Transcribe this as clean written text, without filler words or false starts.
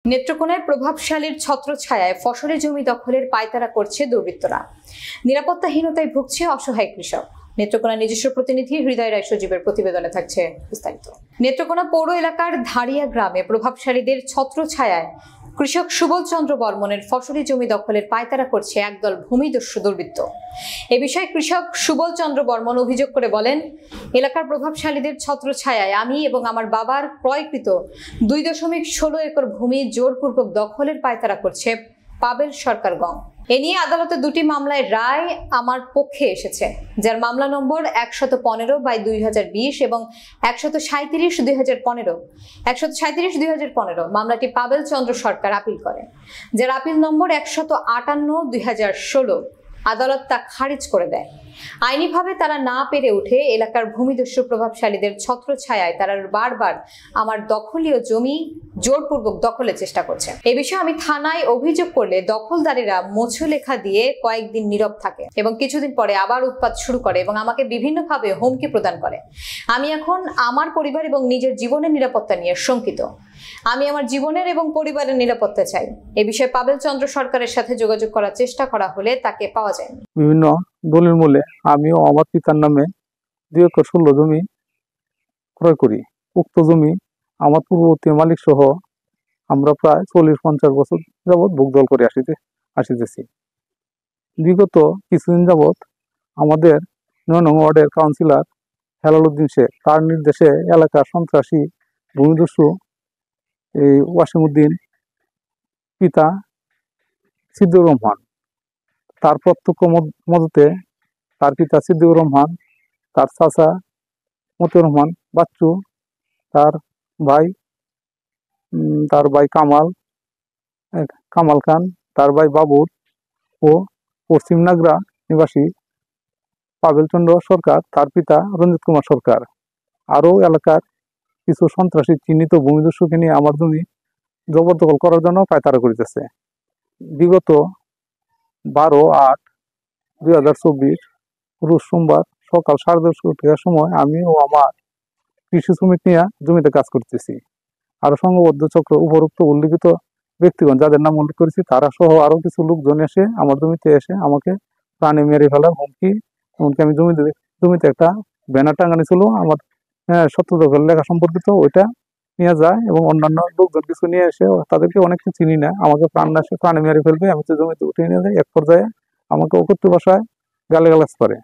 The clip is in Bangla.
নেত্রকোনায় প্রভাবশালীর ছত্রছায়ায় ফসলি জমি দখলের পায়তারা করছে দুর্বৃত্তরা। নিরাপত্তাহীনতায় ভুগছে অসহায় কৃষক। নেত্রকোনা নিজস্ব প্রতিনিধি হৃদয় রায় সজীবের প্রতিবেদনে থাকছে বিস্তারিত। নেত্রকোনা পৌর এলাকার ধারিয়া গ্রামে প্রভাবশালীদের ছত্রছায়ায় কৃষক সুবোধ চন্দ্র বর্মনের ফসলি জমি দখলের পায়তারা করছে একদল ভূমিদস্যু দুর্বৃত্ত। এ বিষয়ে কৃষক সুবোধ চন্দ্র বর্মন অভিযোগ করে বলেন, এলাকার প্রভাবশালীদের ছত্রছায়ায় আমি এবং আমার বাবার ক্রয়কৃত 2.16 একর ভূমি জোরপূর্বক দখলের পায়তারা করছে পাবেল সরকার গং। এ নিয়ে আদালতে দুটি মামলায় রায় আমার পক্ষে এসেছে, যার মামলা নম্বর 115/2020 এবং 137/2015। 137/2015 মামলাটি পাবেল চন্দ্র সরকার আপিল করেন, যার আপিল নম্বর 158/2016। আদালত তা খারিজ করে দেয়। আইনিভাবে তারা না পেরে উঠে এলাকার ভূমিদস্যু প্রভাবশালীদের ছত্রছায়ায় তারা বারবার আমার দখলীয় জমি জোরপূর্বক দখলের চেষ্টা করছে। এ বিষয়ে আমি থানায় অভিযোগ করলে দখলদারেরা মোছো লেখা দিয়ে কয়েকদিন নীরব থাকে এবং কিছুদিন পরে আবার উৎপাত শুরু করে এবং আমাকে বিভিন্নভাবে হুমকি প্রদান করে। আমি এখন আমার পরিবার এবং নিজের জীবনের নিরাপত্তা নিয়ে শঙ্কিত। আমি আমার জীবনের এবং পরিবারের নিরাপত্তা চাই। এ বিষয়ে পাবেল চন্দ্র সরকারের সাথে যোগাযোগ করার চেষ্টা করা হলে তাকে পাওয়া যায়নি। বিভিন্ন দলিল মূলে আমিও আমার পিতার নামে 2 একর 16 জমি ক্রয় করি। উক্ত জমি আমার পূর্ববর্তী মালিক সহ আমরা প্রায় 40-50 বছর যাবৎ ভোগদল করে আসিতেছি। বিগত কিছুদিন যাবৎ আমাদের 9 নং ওয়ার্ডের কাউন্সিলর হেলাল উদ্দিন শেখ তার নির্দেশে এলাকার সন্ত্রাসী ভূমিদস্যু ওয়াসিমউদ্দিন পিতা সিদ্দিকুর রহমান, তার প্রত্যক্ষ মদতে তার পিতা সিদ্দিকুর রহমান, তার চাচা মতিউর রহমান বাচ্চু, তার ভাই কামাল খান, তার ভাই বাবুর ও পশ্চিম নাগরা নিবাসী পাবেল চন্দ্র সরকার, তার পিতা রঞ্জিত কুমার সরকার আরও এলাকার কিছু সন্ত্রাসী চিহ্নিত ভূমিদস্যুকে নিয়ে আমার জমি জবরদখল করার জন্য পায়তারা করিতেছে। বিগত 12/8/2024 রোজ সোমবার সকাল 10:30টার সময় আমি ও আমার কৃষি শ্রমিক নিয়ে জমিতে কাজ করতেছি। আরো সংঘবদ্ধ চক্র উপরোক্ত উল্লিখিত ব্যক্তিগণ যাদের নাম উল্লেখ করেছি তারা সহ আরো কিছু লোকজন এসে আমার জমিতে এসে আমাকে প্রাণে মেরে ফেলার হুমকি, এমনকি আমি জমিতে একটা ব্যানার টাঙানো ছিল আমার সত্যদখল লেখা সম্পর্কিত, ওইটা নিয়ে যায় এবং অন্যান্য লোকজন কিছু নিয়ে এসে তাদেরকে অনেক কিছু চিনি না, আমাকে প্রাণে মেরে ফেলবে, আমি তো জমিতে উঠে নিয়ে যাই। এক পর্যায়ে আমাকে অকথ্য ভাষায় গালিগালাজ করে।